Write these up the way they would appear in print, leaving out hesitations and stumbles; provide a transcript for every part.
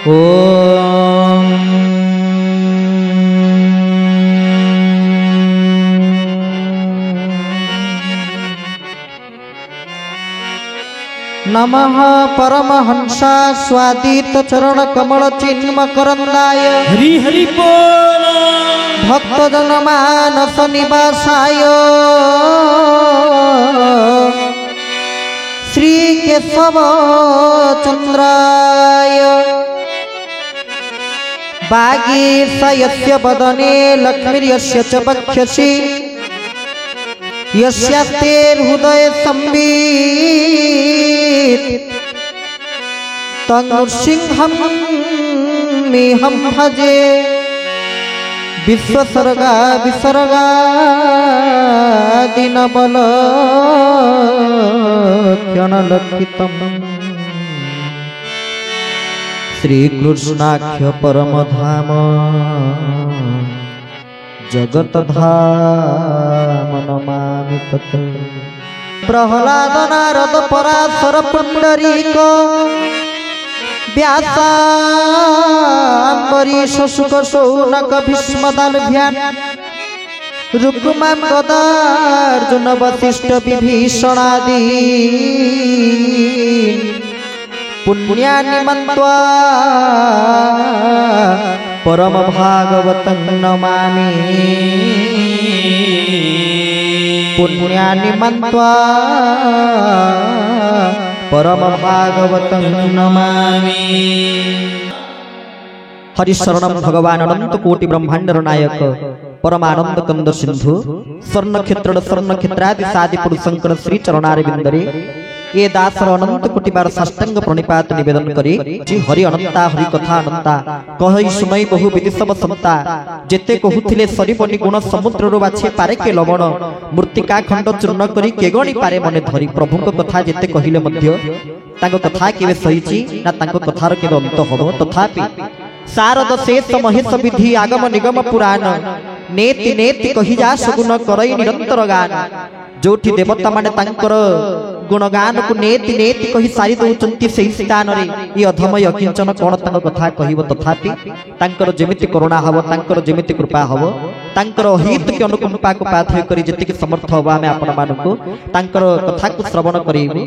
ओम नमः परमहंसा स्वादित चरण कमल चिन्म करंदाय हरि हरि बोल भक्त जन मानस निवासाय श्री केशव चंद्राय बागीशयस्य वदने लक्ष्मीर्यस्य च वक्षसि यस्यास्ते हृदय संवित् तन्नृसिंहं मेहं भजे विश्वसर्गा विसर्गा दीनबल क्षणलक्षितम् श्रीकृष्णाख्य परमधाम जगतधाम नमामि तत् प्रह्लाद नारद पराशर पुंडरीक व्यासाम्बरीश शुक शौनक भीष्मदानभ्यां रुक्मा गदार्जुन वसिष्ठ विभीषणादि पुण्यानि मन्त्वा परम भागवतं नमामि पुण्यानि मन्त्वा परम भागवतं नमामि। हरिशरणं भगवान अनंत कोटि ब्रह्मांड नायक परमानंद कंद सिंधु स्वर्ण क्षेत्रादि सादि पुरुषंकर श्री चरणारविंदरे ये दासर अनंत कोटि बार साष्टांग प्रणिपात निवेदन करी जी हरि अनंता हरि कथा अनंता कहि सुनई बहु विधि सब संता जेते कहुथिले सरिबनि गुण समुद्र रो बाछे पारे के लवण मूर्तिका खंड चूर्ण करी केगणी पारे मने धरी प्रभुक कथा जेते कहिले मध्य तांको कथा केवे सहिची ना तांको कथार केवे अंत हबो तथापि सारद शेष महेश विधि आगम निगम पुराण नेति नेति कहि जा सगुण करई निरंतर गान जोठी देवता माने तांकर गुणगान को नेति नेति कहि सारी दउचंती सेही स्थान रे ई अधमय किंचन कोन तांक कथा कहिबो तथापि तांकर जेमिति करुणा हबो तांकर जेमिति कृपा हबो तांकर हित के अनुकंपा को पाथय करी जतिके समर्थ हबो आमे आपण मानको तांकर कथा को श्रवण करिबो।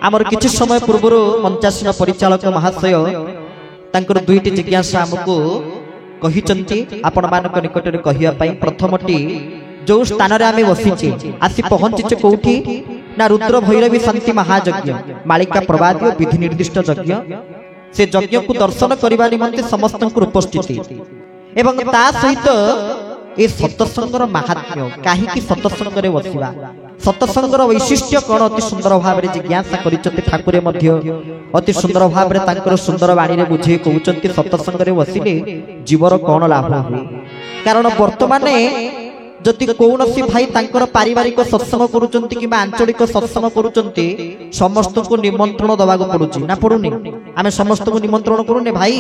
हमर किछि समय पूर्वरो मंचासीन परिचालक महाशय तांकर दुईटी जिज्ञासा हमको कहिचंती आपण मानक निकट रे कहिया पई प्रथमटी जो स्थान रे आमे बसिचे आसी पहुंचीचे कोठी ना रुद्र भैरवी शांति महायज्ञ मालिका प्रवादी विधि निर्दिष्ट यज्ञ से यज्ञ को दर्शन करबा निमंते समस्त उपस्थिति एवं ता सहित ए सत्संगर महात्म्य काहे कि सत्संग रे बसिबा सत्संगर वैशिष्ट्य कोन अति सुंदर भाव रे जिज्ञासा करिचते ठाकुरे मध्य अति सुंदर भाव रे तांकर सुंदर वाणी रे बुझे कहउचंती सत्संग रे बसिले जीवर कोन लाभ होई कारण वर्तमान जदि कौनसी भाई तांकर पारिवारिक सत्संग करूचंती कि आंचलिक सत्संग करूचंती समस्त को निमंत्रण दबा को पड़ुची ना पड़ुनी आमे समस्त को निमंत्रण करूने भाई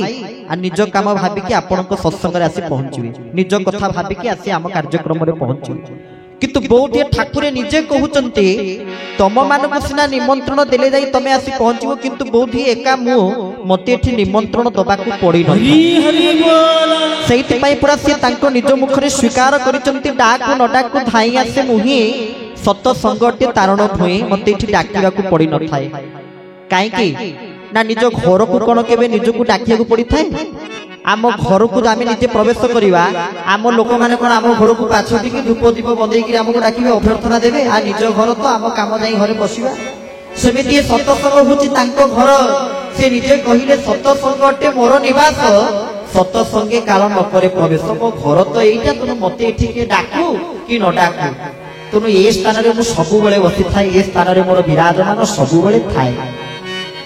आ निज काम भाबी कि आपनक सत्संग रे आसी पहुंचीबे निज कथा भाबी कि आसी आम कार्यक्रम रे पहुंचीबे किंतु बहुत ठाकुरे निजे कहउचंती तम मानक सिना निमंत्रण देले जाई तमे आसी पहुंचीबो किंतु बहुत एका मु मते एठी निमंत्रण दबा को पड़ी न सेहिति पई पुरा से तांको निज मुख रे स्वीकार करिचंती डाकु न डाकु धाई आसे मुही सत संगटे तारण भई मते एठी डाकिबा को पड़ी न थाए काहे कि ना निज घर को कोन केबे निज को डाकिया को पड़ी थाए आम घर को आमे निजे प्रवेश करिवा आम लोक माने कोन आम घर को पाछोटी कि धूप दीप बंदेई कि हमको डाकिबे अभ्यर्थना देबे आ निज घर तो आम काम जाई घरे बसिबा सेमिति सतसंग होची तांको घर से निजे कहिले सतसंगटे मोर निवास सतसंगे काल न करे प्रवेश मो घर तो एइटा तुम मते एठी के डाकू कि न डाकू तुम ए स्थान रे मु सबु बेले बसि थाई ए स्थान रे मोर विराजमान सबु बेले थाए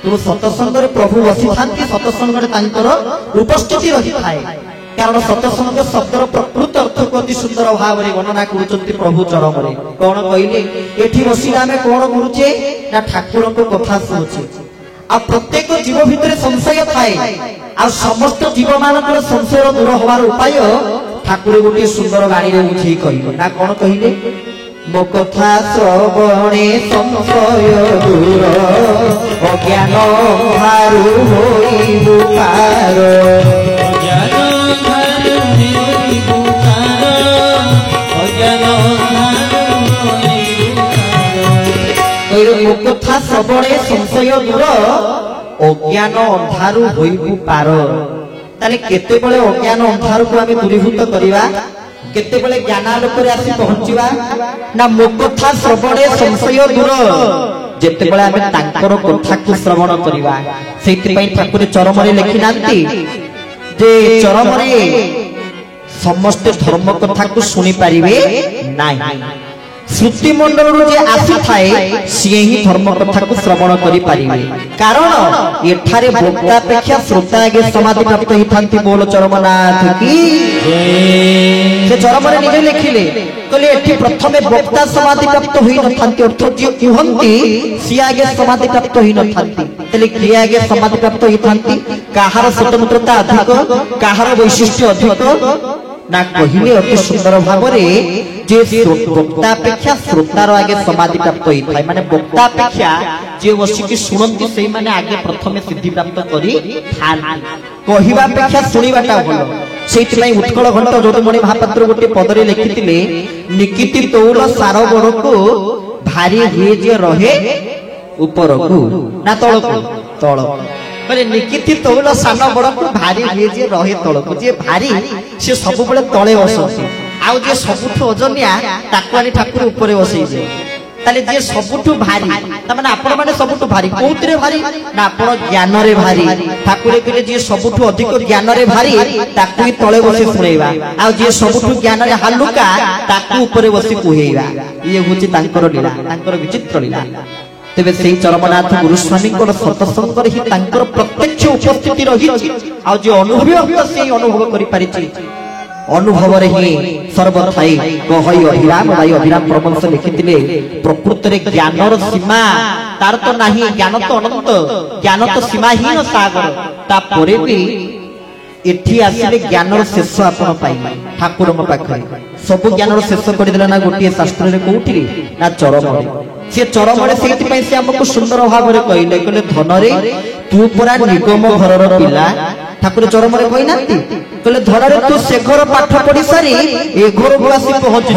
तुम सतसंग रे प्रभु बसि थांती सतसंग रे तांकर उपस्थिति रही थाए कारण सतसंग शब्दर प्रकृत अर्थ को अति सुंदर भाव रे गणना करूचंती प्रभु चरण रे कोन कहिले एठी बसि आमे कोन करूचे ना ठाकुर को कथा सुनुचे आ प्रत्येक जीव भितर संशय थाए आ समस्त जीव मानकर संशय दूर होवार उपाय ठाकुर गोटे सुंदर वाणी रे उठेई कहिबो ना कोन कहिले मो कथा श्रवणे संशय दूर अज्ञान हारु होइबु पार ମୋ କଥା ଶ୍ରବଣେ ସଂଶୟ ଦୂର ଅଜ୍ଞାନ ଅନ୍ଧାରୁ ହୋଇବୁ ପାର। ତାହେଲେ କେତେବେଳେ ଅଜ୍ଞାନ ଅନ୍ଧାରକୁ ଆମେ ଦୂରୀଭୂତ କରିବା, କେତେବେଳେ ଜ୍ଞାନ ଆଲୋକରେ ଆସି ପହଞ୍ଚିବା ନା ମୋ କଥା ଶ୍ରବଣେ ସଂଶୟ ଦୂର, ଯେତେବେଳେ ଆମେ ତାଙ୍କର କଥାକୁ ଶ୍ରବଣ କରିବା। ସେଇଥିପାଇଁ ଠାକୁର ଚରମରେ ଲେଖି ନାହାନ୍ତି ଯେ ଚରମରେ ସମସ୍ତେ ଧର୍ମ କଥାକୁ ଶୁଣି ପାରିବେ ନାହିଁ, ଶ୍ରୁତି ମଣ୍ଡଳରୁ ଯେ ଆସିଥାଏ ସିଏ ହିଁ ଧର୍ମ କଥାକୁ ଶ୍ରବଣ କରିପାରିବେ। କାରଣ ଏଠାରେ ବକ୍ତା ଅପେକ୍ଷା ଶ୍ରୋତା ଆଗେ ସମାଧି ପ୍ରାପ୍ତ ହେଇଥାନ୍ତି। ବୋଲ ଚରମନାଥ କି। ସେ ଚରମରେ ନିଜେ ଲେଖିଲେ, କହିଲେ ଏଠି ପ୍ରଥମେ ବକ୍ତା ସମାଧି ପ୍ରାପ୍ତ ହୋଇନଥାନ୍ତି, ଅର୍ଥାତ୍ ଯିଏ କୁହନ୍ତି ସିଏ ଆଗେ ସମାଧି ପ୍ରାପ୍ତ ହୋଇନଥାନ୍ତି। ତାହେଲେ କିଏ ଆଗେ ସମାଧି ପ୍ରାପ୍ତ ହେଇଥାନ୍ତି? କାହାର ସ୍ୱତନ୍ତ୍ରତା ଅଧିକ, କାହାର ବୈଶିଷ୍ଟ୍ୟ ଅଧିକ ନା କହିଲେ ଅତି ସୁନ୍ଦର ଭାବରେ ଯେ ବକ୍ତା ଅପେକ୍ଷା ଶ୍ରୋତାର ଆଗେ ସମାଧି ପ୍ରାପ୍ତ ହେଇଥାଏ। ମାନେ ବକ୍ତା ଅପେକ୍ଷା ଯେ ବସିକି ଶୁଣନ୍ତି ସେଇମାନେ ଆଗେ ପ୍ରଥମେ ସିଦ୍ଧି ପ୍ରାପ୍ତ କରିଥାନ୍ତି। କହିବା ଅପେକ୍ଷା ଶୁଣିବାଟା ଭଲ। ସେଇଥିପାଇଁ ଉତ୍କଳ ଘଣ୍ଟ ଯଦୁମଣି ମହାପାତ୍ର ଗୋଟିଏ ପଦରେ ଲେଖିଥିଲେ, ନିକିତି ତୌଳ ସାର ବରକୁ ଭାରି ହୁଏ ଯେ ରହେ ଉପରକୁ ନା ତଳକୁ। ତଳ ମାନେ ନିକିତି ତୌଳ ସାନ ବଡକୁ ଭାରି ହୁଏ ଯେ ରହେ ତଳକୁ। ଯିଏ ଭାରି ସେ ସବୁବେଳେ ତଳେ ବସନ୍ତି, ଆଉ ଯିଏ ସବୁଠୁ ଓଜନିଆ ତାକୁ ଆଣି ଠାକୁର ଉପରେ ବସେଇছে। ତାହେଲେ ଯିଏ ସବୁଠୁ ଭାରି, ତାମାନେ ଆପଣ ମାନେ ସବୁଠୁ ଭାରି କୋଉଥିରେ ଭାରି ନା ଆପଣ ଜ୍ଞାନରେ ଭାରି। ଠାକୁର କହିଲେ ଯିଏ ସବୁଠୁ ଅଧିକ ଜ୍ଞାନରେ ଭାରି ତାକୁ ହିଁ ତଳେ ବସି ଶୁଣେଇବା, ଆଉ ଯିଏ ସବୁଠୁ ଜ୍ଞାନରେ ହାଲୁକା ତାକୁ ଉପରେ ବସି କୁହେଇବା। ଇଏ ହଉଛି ତାଙ୍କର ଲୀଳା, ତାଙ୍କର ବିଚିତ୍ର ଲୀଳା। ତେବେ ସେଇ ଚରମନାଥ ଗୁରୁସ୍ୱାମୀଙ୍କର ସତସଙ୍ଗରେ ହିଁ ତାଙ୍କର ପ୍ରତ୍ୟକ୍ଷ ଉପସ୍ଥିତି ରହିଛି, ଆଉ ଯେ ଅନୁଭବୀ ଭକ୍ତ ସେଇ ଅନୁଭବ କରିପାରିଛି। ଅନୁଭବରେ ହିଁ ସର୍ବଥାଇ ଗହଇ ଅଭିରାମ ଭାଇ ଅଭିରାମ ପ୍ରବଂଶ ଲେଖିଥିଲେ, ପ୍ରକୃତରେ ଜ୍ଞାନର ସୀମା ତାର ତ ନାହିଁ, ଜ୍ଞାନ ତ ଅନନ୍ତ, ଜ୍ଞାନ ତ ସୀମାହୀନ ସାଗର। ତାପରେ ବି ଏଠି ଆସିଲେ ଜ୍ଞାନର ଶେଷ ଆପଣ ପାଇବେ ଠାକୁରଙ୍କ ପାଖରେ। ସବୁ ଜ୍ଞାନର ଶେଷ କରିଦେଲେ ନା ଗୋଟିଏ ଶାସ୍ତ୍ରରେ, କୋଉଠି ନା ଚରମରେ। ସେ ଚରମରେ ସେଇଥିପାଇଁ ସେ ଆମକୁ ସୁନ୍ଦର ଭାବରେ କହିଲେ, କହିଲେ ଧନରେ ତୁ ପରା ନିଗମ ଘରର ପିଲା। ଠାକୁର ଚରମରେ କହିନାହାନ୍ତି, କହିଲେ ଧନରେ ତୁ ସେ ଘର ପାଠ ପଢି ସାରି ଏ ଘରକୁ ଆସି ପହଞ୍ଚି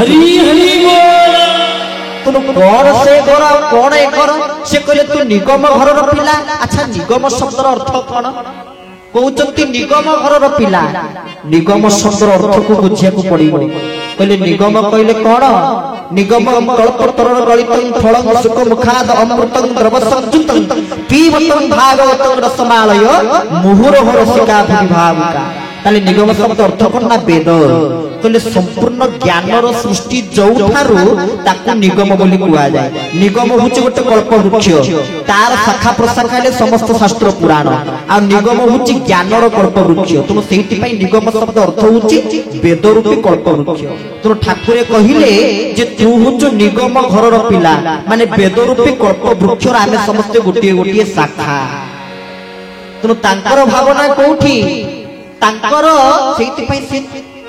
କଣ ସେ ଘର ଆଉ କଣ ଏ ଘର? ସେ କହିଲେ ତୁ ନିଗମ ଘରର ପିଲା। ଆଚ୍ଛା ନିଗମ ଶବ୍ଦର ଅର୍ଥ କଣ? କହୁଛନ୍ତି ନିଗମ ଘରର ପିଲା। ନିଗମ ଶବ୍ଦର ଅର୍ଥକୁ ବୁଝିବାକୁ ପଡିବ। କହିଲେ ନିଗମ କହିଲେ କଣ? ନିଗମ କଳ୍ପତରର ଗଳିତଂ ଫଳଂ ସୁଖ ମୁଖାଦ ଅମୃତଂ ଦ୍ରବସଂଯୁକ୍ତଂ ପିବତଂ ଭାଗବତଂ ରସମାଳୟ ମୁହୁରହ ରସିକା ଭୁବିଭାବୁକା। ତାହେଲେ ନିଗମ ଶବ୍ଦ ଅର୍ଥ କଣ ନା ବେଦ। କହିଲେ ସମ୍ପୂର୍ଣ୍ଣ ଜ୍ଞାନର ସୃଷ୍ଟି ଯୋଉଠାରୁ ତାକୁ ନିଗମ ବୋଲି କୁହାଯାଏ। ନିଗମ ହଉଛି ଗୋଟେ କଳ୍ପ ବୃକ୍ଷ, ତାର ଶାଖା ପ୍ରଶାଖା ହେଲେ ସମସ୍ତ ଶାସ୍ତ୍ର ପୁରାଣ, ଆଉ ନିଗମ ହଉଛି ଜ୍ଞାନର କଳ୍ପ ବୃକ୍ଷ। ତେଣୁ ସେଇଥିପାଇଁ ନିଗମ ଶବ୍ଦ ଅର୍ଥ ହଉଛି ବେଦ ରୂପୀ କଳ୍ପ ବୃକ୍ଷ। ତେଣୁ ଠାକୁରେ କହିଲେ ଯେ ତୁ ହଉଛୁ ନିଗମ ଘରର ପିଲା, ମାନେ ବେଦ ରୂପୀ କଳ୍ପ ବୃକ୍ଷର ଆମେ ସମସ୍ତେ ଗୋଟିଏ ଗୋଟିଏ ଶାଖା। ତେଣୁ ତାଙ୍କର ଭାବନା କୋଉଠି? ତାଙ୍କର ସେଇଥିପାଇଁ ସେ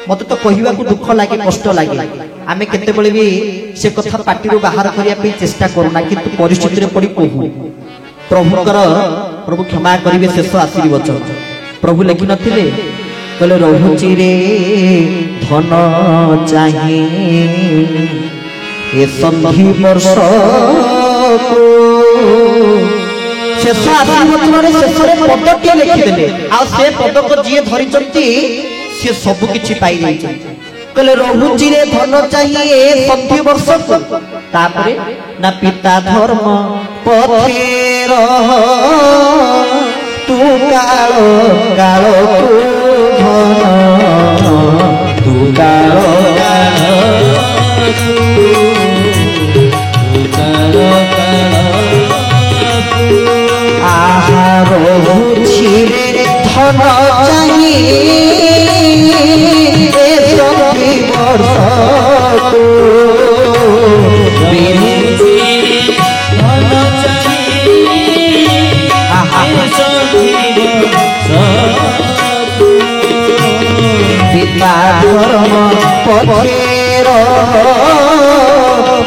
ମତେ ତ କହିବାକୁ ଦୁଃଖ ଲାଗେ, କଷ୍ଟ ଲାଗେ। ଆମେ କେତେବେଳେ ବି ସେ କଥା ପାଟିରୁ ବାହାର କରିବା ପାଇଁ ଚେଷ୍ଟା କରୁନା, କିନ୍ତୁ ପରିସ୍ଥିତିରେ ପଡି କହୁ। ପ୍ରଭୁଙ୍କର, ପ୍ରଭୁ କ୍ଷମା କରିବେ, ଶେଷ ଆଶୀର୍ବାଦ ବଚନ ପ୍ରଭୁ ଲେଖିନଥିଲେ, କହିଲେ ରହୁଛି ରେ ଧନ ଚାହିଁ ଏ ସନ୍ଧି ବର୍ଷକୁ। ଶେଷ ଆଶୀର୍ବାଦରେ ଶେଷରେ ପଦଟିଏ ଲେଖିଦେଲେ, ଆଉ ସେ ପଦକୁ ଯିଏ ଧରିଛନ୍ତି ସେ ସବୁ କିଛି ପାଇଯାଇଛନ୍ତି। କହିଲେ ରହୁଛି ରେ ଧନ ଚାହିଁ ଏ ସନ୍ଧି ବର୍ଷକୁ। ତାପରେ ନା ପିତା ଧର୍ମ ପଥେର ତୁ କାଳ କାଳ ତୁ କାଳ আহা রহুছি রে ধন চাহি এ সখী বর্ষকু বিরুচি ধন চাহি আহা সখী বর্ষকু পিতা ধর্ম পথের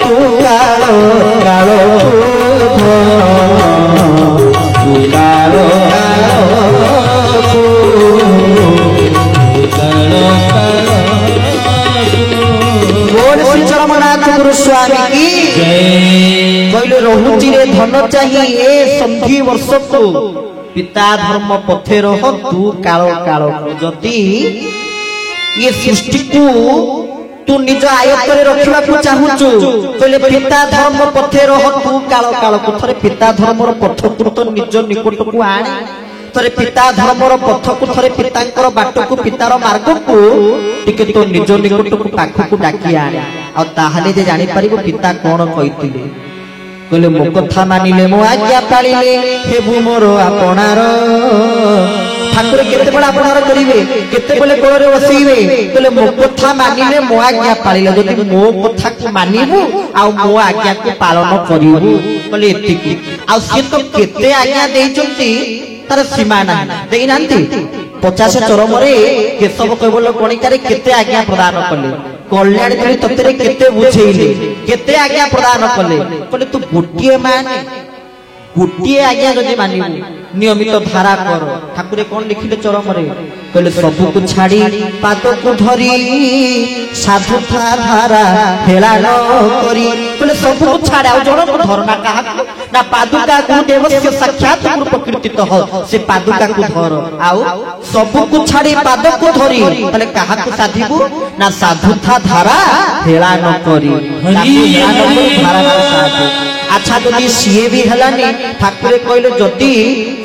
তু কাল কাল स्वामी की कहले रहुची रे धन धन चाहिए संधि वर्ष को पिता धर्म पथे रह तू काल काल जदि ये सृष्टि को तू निज आयत्तरे रखिबा को चाहुचु कहले पिता धर्म पथे रह तू काल काल को थरे पिता धर्मर पथ को तो निज निकट को आणे थरे पिता धर्मर पथ को थरे पितांकर बाट को पितार मार्ग को टिके तो निज निकट को पाख को डाकी आणे आ ताहाले जे जानि परिबो पिता कोन कहितिले कहले मो कथा मानिले मो आज्ञा पालिले हेबु मोर आपनार ठाकुर केते बडा आपनार करिवे केते बेले कोळरे बसइबे कहले मो कथा मानिले मो आज्ञा पालिले जदि मो कथा को मानिबु आ मो आज्ञा को पालन करिबु कहले एतिकी आ से तो केते आज्ञा देइचंती तार सीमा नाही देइनांती 50 चरमरे केशव केवल गणिकारे केते आज्ञा प्रदान कले कल्याण करी ततेरे केते बुझेइले केते आज्ञा प्रदान कले कहले तू गोटिए माने गोटिए आज्ञा जदि मानिबु नियमित धारा कर ठाकुरे कोन लिखिले चरमरे कहले सब को छाड़ी पाद को धरी साधुता धारा हेलान करी कहले सब को छाड़ा आ जण को धरना काहा ना पादुका को देवस्य साक्षात गुरु प्रकृतित हो से पादुका को धर आउ सब को छाड़ी पाद को धरी कहले काहा को साधिबु ना साधुता धारा हेलान करी धारा साधु अच्छा जदि सीए भी हलानी ठाकुरे कहले जदि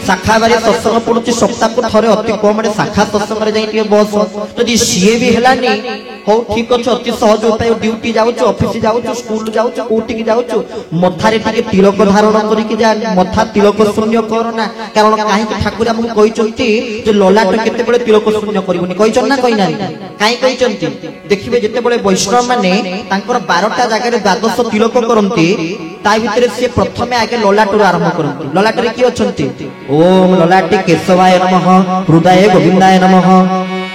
शाखा बारे सत्संग पड़ुची सप्ताह को थरे अति कम शाखा सत्संग रे जाई बस जदि सीए भी हलानी हो ठीक अछि अति सहज उपाय ड्यूटी जाउछु ऑफिस जाउछु स्कूल जाउछु कोठी की जाउछु मथारे टिके तिलक धारण करी कि जा मथा तिलक शून्य करना कारण काहे कि ठाकुर हमहु कहिचंती जे ललाट केते बेले तिलक शून्य करिवनी कहिचन ना कहि नाही काहे कहिचंती देखिबे जेते बेले वैष्णव माने तांकर 12टा जागा रे द्वादश तिलक करंती ता भितरे से प्रथमे आगे ललाट आरंभ करंती ललाट रे की अछंती ओम ललाटे केशवाय नमः हृदय गोविंदाय नमः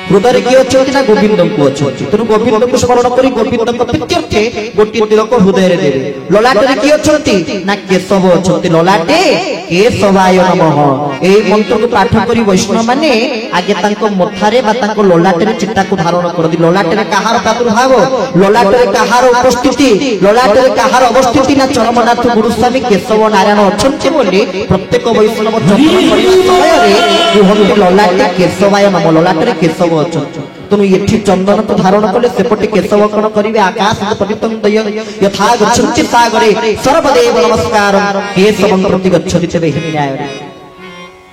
हृदय की अच्छी ना गोविंद को अच्छी तेणु गोविंद को स्मरण करी गोविंद प्रीत्यर्थे गोटे तिलक हृदय रे देवे ललाटे की अच्छी ना केशव अच्छी ललाटे केशवाय नमः ए मंत्र को पाठ करी वैष्णव माने आगे तांको मथारे बा तांको ललाटे रे चित्ता को धारण करदी ललाटे रे काहार प्रादुर्भाव ललाटे रे काहार उपस्थिति ललाटे रे काहार अवस्थिति ना चरमनाथ गुरुस्वामी केशव नारायण अच्छी बोली प्रत्येक वैष्णव चरण करी समय रे कुहंती ललाटे केशवाय नमः ललाटे रे केशव तेणु ये चंदन तो धारण कले सेपटे केशव कण करिवे आकाश पतितं यथा गच्छन्ति सागरे सर्वदेव नमस्कार केशवं प्रति गच्छति तेबे न्याय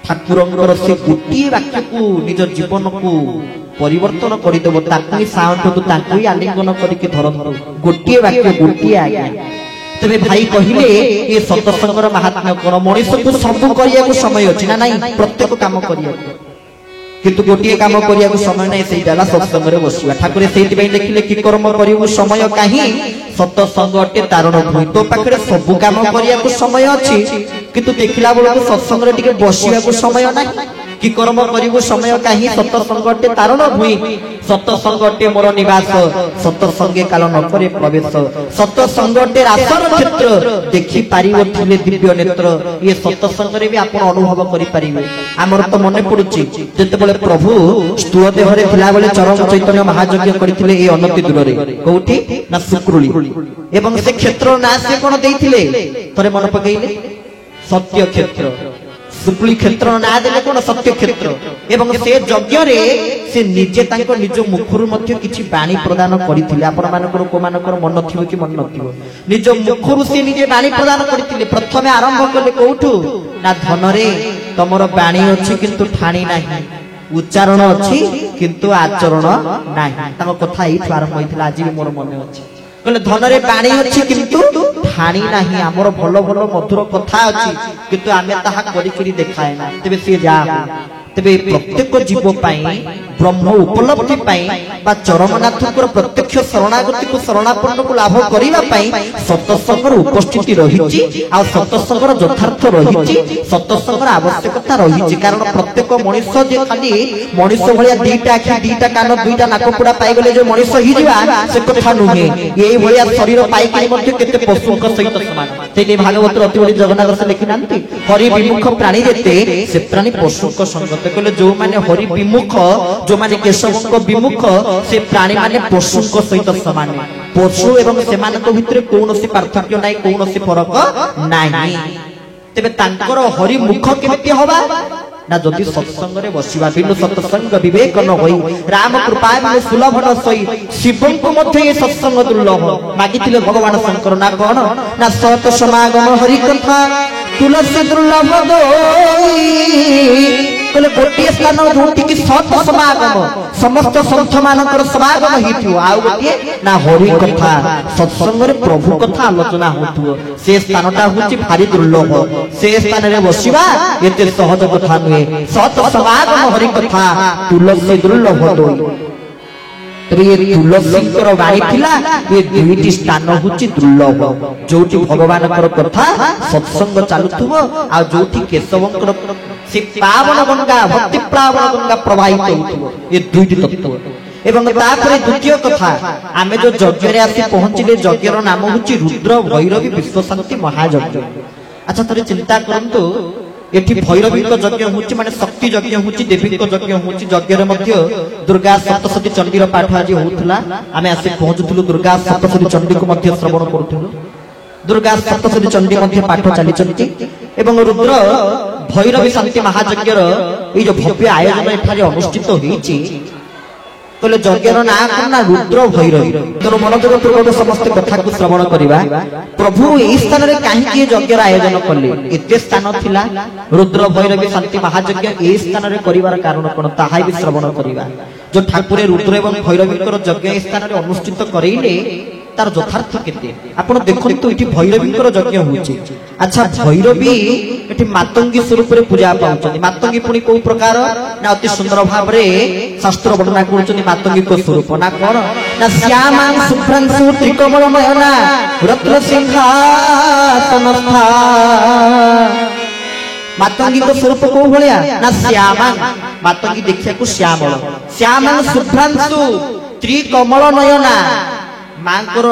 ठाकुरंकर से गोटिए वाक्य को निज जीवन को परिवर्तन करि देबो ताकि साउंड तो ताकि आलिंगन करिके धरन गोटिए वाक्य गोटिए आज्ञा तेबे भाई कहिले ये सत्संगर महात्म्य कोन मनुष्य को सब करिया को समय अछि ना नाही प्रत्येक काम करिया किंतु गोटे काम करिया को समय नहीं से जाला सत्संग रे बसिया ठाकुर सेति पई देखिले कि कर्म करियो समय काहे सत्संग अटे तारण भई तो पाखरे सब काम करिया को समय अछि किंतु देखिला बेला सत्संग रे टिके बसिया को समय नाही कि कर्म करियो समय काहे सत्संग अटे तारण भई सत्संग अटे मोर निवास सत्संगे काल न करे प्रवेश सत्संग अटे आसन क्षेत्र देखि पारिबो थिले दिव्य नेत्र ये सत्संग रे भी आपण अनुभव करि पारिबे हमर तो मने पडुची जते प्रभु स्थूल देह रे थिला बेले चरम चैतन्य महायज्ञ करथिले ए अनति दूर रे कोठी ना सुक्रुली एवं से क्षेत्र ना से कोन देइथिले तरे मन पकैले सत्य क्षेत्र सुक्रुली क्षेत्र ना देले कोन सत्य क्षेत्र एवं से यज्ञ रे से निजे तांको निज मुखरु मध्ये किछि बाणी प्रदान करिथिले आपण मानकर को मानकर मन थिबो कि मन नथिबो निज मुखरु से निजे बाणी प्रदान करिथिले प्रथमे आरंभ कले कोठु ना धन रे तमरो बाणी अछि किंतु ठाणी नाही उच्चारण अच्छी किंतु आचरण नाही ताको कथा ही आरंभ होइथिला आज भी मोर मन अछि कहले धन रे बाणी अछि किंतु ठाणी नाही हमर भलो भलो मधुर कथा अछि किंतु आमे ताहा करि करि देखाय ना तबे से जा तबे प्रत्येक जीव पाई ब्रह्म उपलब्धि पाई बा चरमनाथकर प्रत्यक्ष शरणागति को शरणापन्न को लाभ करिवा पाई सत्संगर उपस्थिति रहिछि आ सत्संगर यथार्थ रहिछि सत्संगर आवश्यकता रहिछि कारण प्रत्येक मनुष्य जे खाली मनुष्य भलिया दीटा आखि दीटा कान दुईटा नाकपुडा पाई गले जे मनुष्य हि जिवा से कथा नुहे एई भलिया शरीर पाई के मध्ये केते पशुक सहित समान तेने भागवत अति बड़ी जगन्नाथ से लिखि नांती हरि विमुख प्राणी जेते से प्राणी पशुक संगत कहले जो माने हरि विमुख जो माने केशवक विमुख से प्राणी माने पशुक सहित समान पशु एवं सेमानक भितरे कोनोसी पार्थक्य नाही कोनोसी फरक नाही तेबे तांकर हरि मुख केमिति हवा ना जदि सत्संग रे बसिबा बिनु सत्संग विवेक न होई राम कृपा बिनु सुलभ न सोई शिवं को मध्ये ये सत्संग दुर्लभ मागिथिले भगवान शंकर ना कोन ना सत समागम हरि कथा तुलसी दुर्लभ दोई कहले गोटे स्थान जोटी कि सत समागम समस्त संत मानकर समागम हिथियो आ गोटे ना हरि कथा सत्संग रे प्रभु कथा आलोचना होथुओ से स्थानटा होची भारी दुर्लभ से स्थान रे बसिबा एते सहज कथा नुहे सत समागम हरि कथा तुलसी दुर्लभ दोई ये तुलसीकर बाणी थिला ये दुईटी स्थान होची दुर्लभ जोटी भगवान कर कथा सत्संग चालुथुबो आ जोटी केशवंकर से पावन गंगा भक्ति पावन गंगा प्रवाहित होथुबो ये दुईटी तत्व एवं तापर द्वितीय कथा आमे जो यज्ञ रे आसी पहुंचिले यज्ञर नाम होची रुद्र भैरवी विश्व शांति महायज्ञ अच्छा तरे चिंता करंतु एठी भैरवी यज्ञ होची माने शक्ति यज्ञ होची देवी यज्ञ होची यज्ञ रे मध्य दुर्गा सप्तशती चंडीर पाठ आज होतला आमे आसी पहुंचुथुलु दुर्गा सप्तशती चंडी को मध्य श्रवण करूथुलु दुर्गा सप्तशती चंडी मध्य पाठ चली चलती एवं रुद्र भैरवी शांति महायज्ञर ए जो भव्य आयोजन एठारे अनुष्ठित होईची कहले यज्ञर ना कोना रुद्र भैरवी तोर मनोजग पूर्वक समस्त कथा को श्रवण करिबा प्रभु एई स्थान रे काहे कि यज्ञर आयोजन करले एते स्थान थिला रुद्र भैरवी शांति महायज्ञ एई स्थान रे करिवार कारण कोन ताहाई भी श्रवण करिबा जो ठाकुरे रुद्र एवं भैरवीकर यज्ञ एई स्थान रे अनुष्ठित करैले तार यथार्थ केते आपण देखंतु इठी भैरवीकर यज्ञ होची अच्छा भैरवी इठी मातंगी स्वरूप रे पूजा पाउछनी मातंगी पुनी को प्रकार ना अति सुंदर भाव रे शास्त्र वर्णना करछनी मातंगी को स्वरूप ना कोन ना श्यामा सुभ्रांशु त्रिकमल नयना रत्न सिंहासनस्था मातंगी को स्वरूप को भलिया ना श्यामा मातंगी देखिया को श्यामल श्यामा सुभ्रांशु त्रिकमल नयना मांकर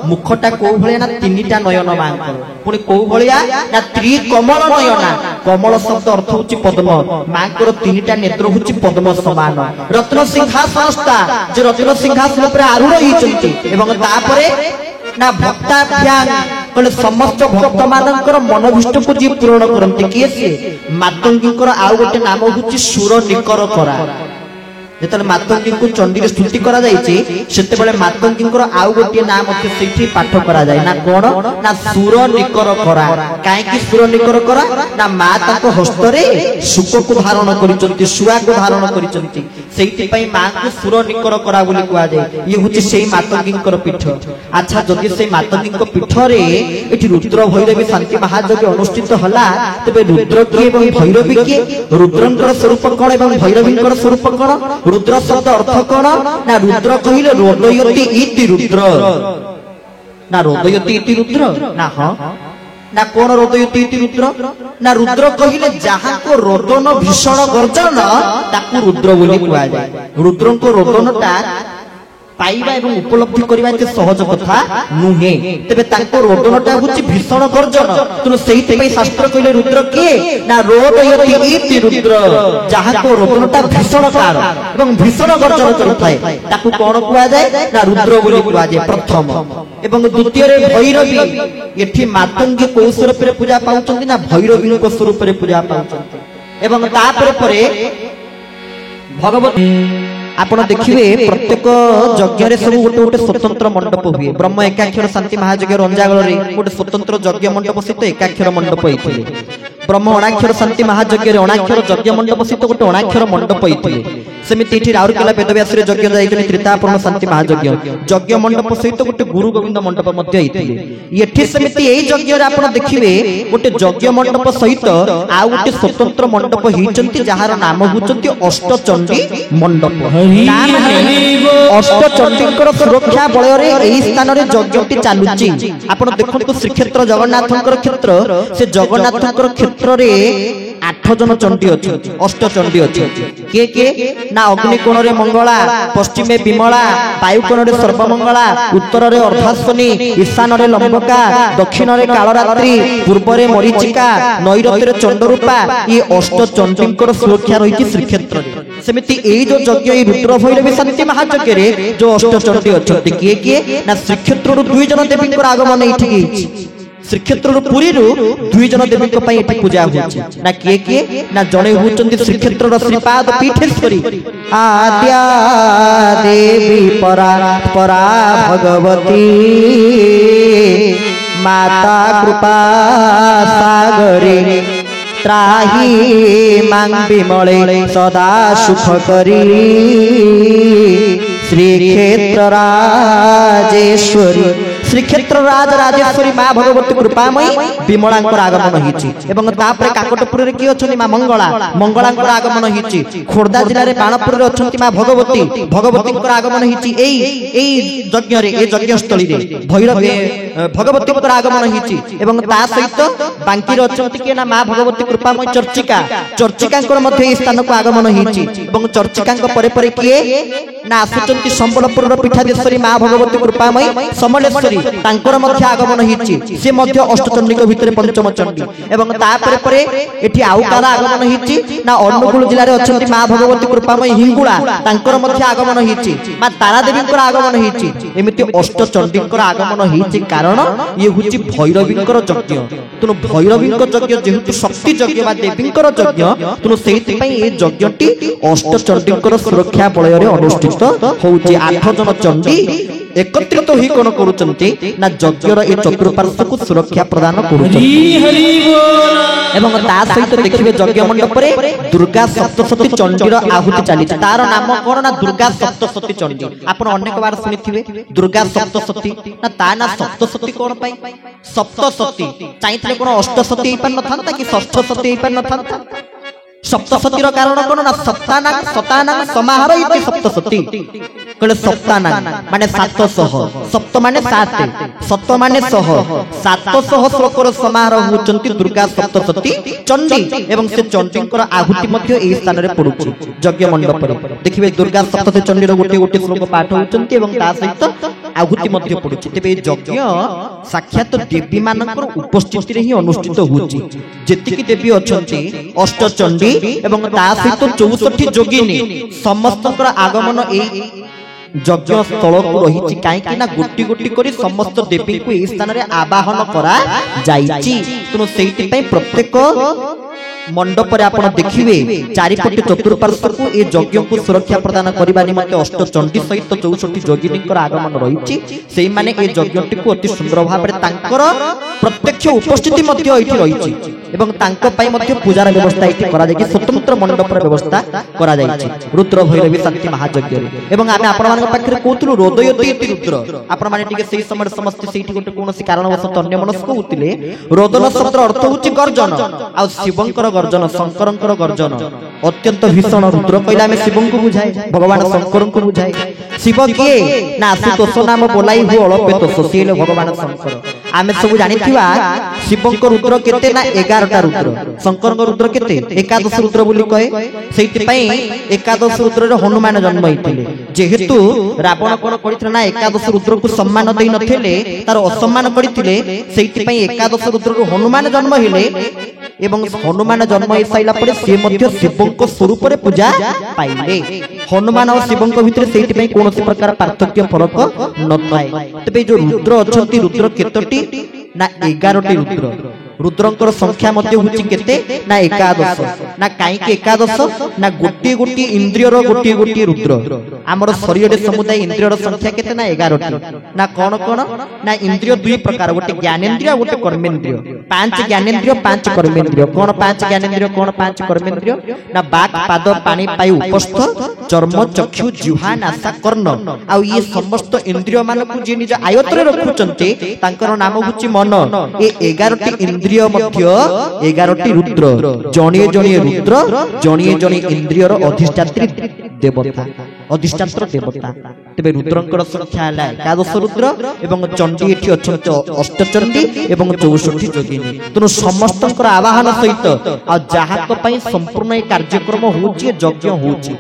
मुखटा को भलिया ना तीनटा नयन मांकर पुनी को भलिया ना त्रिकमल नयना कमल शब्द अर्थ होची पद्म मांकर तीनटा नेत्र होची पद्म समान रत्न सिंहासनस्था जे रत्न सिंहासन पर आरूढ़ होइचंती एवं तापरे ना भक्ताभ्यां कहले समस्त भक्त मानकर मनोभिष्ट को जी पूर्ण करंती किए से मातंगीकर आउ गोटे नाम होची सुर निकर करा जेतले मातंगी को चंडी रे स्तुति करा जाईची सेते बेले मातंगीकर आउ गोटे नाम अछि सेठी पाठ करा जाय ना कोन ना सुर निकर करा काहे कि सुर निकर करा ना माता को हस्त रे सुख को धारण करिचंती सुआ को धारण करिचंती सेठी पई मां को सुर निकर करा बोली कुआ जाय ये होची सेही मातंगीकर पीठ अच्छा जदि से मातंगीक पीठ रे एठी रुद्र भैरवी शांति महायज्ञ अनुष्ठित हला तबे रुद्र के एवं भैरवी के रुद्रंकर स्वरूप कोन एवं भैरवींकर स्वरूप कोन रुद्र शब्द अर्थ कोन ना रुद्र कहिले रोदयति इति रुद्र ना रोदयति इति रुद्र ना हां ना कोन रोदयति इति रुद्र ना रुद्र कहिले जहां को रोदन भीषण गर्जन ताकू रुद्र बोली कुआ जाय रुद्रन को रोदनटा पाइबा एवं उपलब्धि करबा एते सहज कथा नुहे तबे ताको रोदनटा होची भीषण गर्जन तुनो सेहिते पई शास्त्र कहिले रुद्र के ना रोदयति इति रुद्र जहां को रोदनटा भीषण कार एवं भीषण गर्जन करथाय ताकू कोन कुआ जाय ना रुद्र बोली कुआ जाय प्रथम एवं द्वितीय रे भैरवी एठी मातंगी को स्वरूप रे पूजा पाउचंती ना भैरवी को स्वरूप रे पूजा पाउचंती एवं तापर परे भगवत आपण देखिए प्रत्येक यज्ञ रे सब गोटे गोटे स्वतंत्र मंडप हुए ब्रह्म एकाक्षर शांति महायज्ञ रंजागल रे गोटे स्वतंत्र यज्ञ मंडप सहित एकाक्षर मंडप होइथिले ब्रह्म अणाक्षर शांति महायज्ञ रे अणाक्षर यज्ञ मंडप सहित गोटे अणाक्षर मंडप होइथिले सेमिति एठी राउरकेला वेदव्यास रे यज्ञ जाइथिले त्रितापूर्ण शांति महायज्ञ यज्ञ मंडप सहित गोटे गुरु गोविंद मंडप मध्ये होइथिले एठी सेमिति एई यज्ञ रे आपण देखिबे गोटे यज्ञ मंडप सहित आ गोटे स्वतंत्र मंडप हिचंती जहार नाम होचंती अष्टचंडी मंडप अष्टचंडीकर सुरक्षा बलय रे एई स्थान रे यज्ञटी चालुची आपण देखंतु श्रीक्षेत्र जगन्नाथंकर क्षेत्र से जगन्नाथंकर क्षेत्र रे 8 जन चंडी अछि अष्टचंडी अछि के ना अग्निकोण रे मंगला पश्चिमे विमला वायुकोण रे सर्वमंगला उत्तर रे अर्धाश्वनी ईशान रे लंबका दक्षिण रे कालरात्रि पूर्व रे मरीचिका नैऋत्य रे चंडरूपा ये अष्टचंडीकर सुरक्षा रहिछि श्रीक्षेत्र रे सेमिति एई जो यज्ञ ई रुद्र भैरवी शांति महायज्ञ रे जो अष्टचंडी अछंती के ना श्रीक्षेत्र रु 2 जन देवींकर आगमन एठी ଶ୍ରୀକ୍ଷେତ୍ରରୁ ପୁରୀରୁ ଦୁଇ ଜଣ ଦେବୀଙ୍କ ପାଇଁ ଏଠି ପୂଜା ହେଉଛି ନା କିଏ କିଏ ନା ଜଣେ ହେଉଛନ୍ତି ଶ୍ରୀକ୍ଷେତ୍ରର ଶ୍ରୀପାଦ ପୀଠେଶ୍ୱରୀ ଆଦ୍ୟା ଦେବୀ ପରା ପରା ଭଗବତୀ माता कृपा सागरे त्राही मांग विमले सदा सुख करी श्रीक्षेत्र राजेश्वरी श्रीक्षेत्र राज राजेश्वरी माँ भगवती कृपामयी विमलांकर आगमन होइछि एवं तापरे काकटपुर रे की अछंती माँ मंगला मंगलांकर आगमन होइछि खोर्धा जिल्ला रे बाणपुर रे अछंती माँ भगवती भगवतींकर आगमन होइछि एई यज्ञ रे ए यज्ञ स्थली रे भैरव भगवतींकर आगमन होइछि एवं ता सहित बांकी रे अछंती के ना माँ भगवती कृपामयी चर्चिका चर्चिकांकर मध्ये ए स्थान को आगमन होइछि एवं चर्चिकांक परे परे किए ना आसुचंती संबलपुर रो पीठाधीश्वरी माँ भगवती कृपामयी समलेश्वरी तांकर मध्य आगमन हिची से मध्य अष्टचंडीक भितरे पंचम चंडी एवं तापरे परे एठी आउ कारा आगमन हिची ना अनुगुल जिल्ला रे अछंती माँ भगवती कृपामयी हिंगुळा तांकर मध्य आगमन हिची माँ तारा देवींकर आगमन हिची एमिति अष्टचंडींकर आगमन हिची कारण ये हुची भैरवींकर यज्ञ तनु भैरवींकर यज्ञ जेहेतु शक्ति यज्ञ बा देवींकर यज्ञ तनु सेहिति पई ए यज्ञटी अष्टचंडींकर सुरक्षा बलय रे अनुष्ठित होउची 8 जन चंडी एकत्रित ही कोन करूचंती ना यज्ञर ए चतुर्पार्श्व को सुरक्षा प्रदान करूचंती एवं ता सहित देखिबे यज्ञ मंडप रे दुर्गा सप्तशती चंडीर आहुति चाली तार नाम कोन ना दुर्गा सप्तशती चंडी आपण अनेक बार सुनिथिबे दुर्गा सप्तशती ना ता ना सप्तशती कोन पई सप्तशती चाइतले कोन अष्टशती पन नथांता कि षष्ठशती पन नथांता सप्तशतीर कारण कोन ना सप्तानां समाहार इति सप्तशती कहले सप्तानां माने 700 सप्त माने 7 सप्त माने 100 700 श्लोकर समाहार होचंती दुर्गा सप्तशती चंडी एवं से चंडींकर आहुति मध्ये एई स्थान रे पडुची यज्ञ मंडप रे देखिबे दुर्गा सप्तशती चंडीर गोटे गोटे श्लोक पाठ होचंती एवं ता सहित आहुति मध्ये पडुची तेबे यज्ञ साक्षात देवी मानकर उपस्थिति रे ही अनुष्ठित होची जेतिकी देवी अछंती अष्टचंडी एवं ता सहित 64 जोगिनी समस्तकर आगमन एई यज्ञ स्थल को रही कहीं ना गोटी गोटी करी समस्त देवी को इस स्थान रे आवाहन करा जाइछि तनो सेहिति पई प्रत्येक मंडप रे आपण देखिबे चारिपटे चतुर्पार्श्व को ए यज्ञ को सुरक्षा प्रदान करिबा निमंते अष्टचंडी सहित 64 जोगिनीकर आगमन रहिछि सेहि माने ए यज्ञटी को अति सुंदर भाव रे तांकर प्रत्यक्ष उपस्थिति मध्ये एठी रहिछि एवं तांको पई मध्ये पूजार व्यवस्था एठी करा जाय कि स्वतंत्र मंडप रे व्यवस्था करा जायछि रुद्र भैरवी शक्ति महायज्ञ रे एवं आमे आपण मानक पाखरे कोतुलु रोदयति रुद्र आपण माने टिके सेहि समय समस्त सेठी गोटे कोनोसी कारणवश अन्य मनस्क होतिले रोदन शब्द अर्थ होछि गर्जन आ शिवंकर गर्जन शंकरंकर गर्जन अत्यंत भीषण रुद्र कहले आमे शिवं को बुझाए भगवान शंकर को बुझाए शिव किए ना आशुतोष नाम बोलाई हो अलपे तो सोसिएले भगवान शंकर आमे सब जानिथिबा शिवंकर रुद्र केते ना 11टा रुद्र शंकरंकर रुद्र केते एकादश रुद्र बोली कहे सेहिति पई एकादश रुद्र रे हनुमान जन्म होइतिले जेहेतु रावण कोन करिथिला ना एकादश रुद्र को सम्मान देई नथिले तार असम्मान करिथिले सेहिति पई एकादश रुद्र रो हनुमान जन्म हेले एवं हनुमान जन्म हो साइला परे से मध्य शिवंक स्वरूप रे पूजा पाइले हनुमान और शिवंक भितरे सेहिति पई कोनोसी प्रकार पार्थक्य फरक न थाए तबे जो रुद्र अछंती रुद्र केतोटी ना 11टी रुद्र रुद्रंकर संख्या मध्ये होची केते ना एकादश ना काई के एकादश ना गोटी गोटी इंद्रियर गोटी गोटी रुद्र हमर शरीर रे समुदाय इंद्रियर संख्या केते ना 11टी ना कोन कोन ना इंद्रिय दुई प्रकार गोटे ज्ञानेंद्रिय गोटे कर्मेंद्रिय 5 ज्ञानेंद्रिय 5 कर्मेंद्रिय कोन 5 ज्ञानेंद्रिय कोन 5 कर्मेंद्रिय ना बाक पाद पानी पाई उपस्थ चर्म चक्षु जिह्वा नासा कर्ण आ ये समस्त इंद्रिय मान को जे निज आयत रे रखुचंती तांकर नाम होची मन ए 11टी इंद्रिय मध्य 11टी रुद्र जणिए जणिए रुद्र जणिए जणिए इंद्रियर अधिष्ठात्री देवता अधिष्ठात्र देवता तबे रुद्रंकर संख्या हला एकादश रुद्र एवं चंडी एठी अछंत अष्टचंडी एवं 64 जोगिनी तनु समस्तंकर आवाहन सहित आ जाहाक पई संपूर्ण कार्यक्रम होची यज्ञ होची।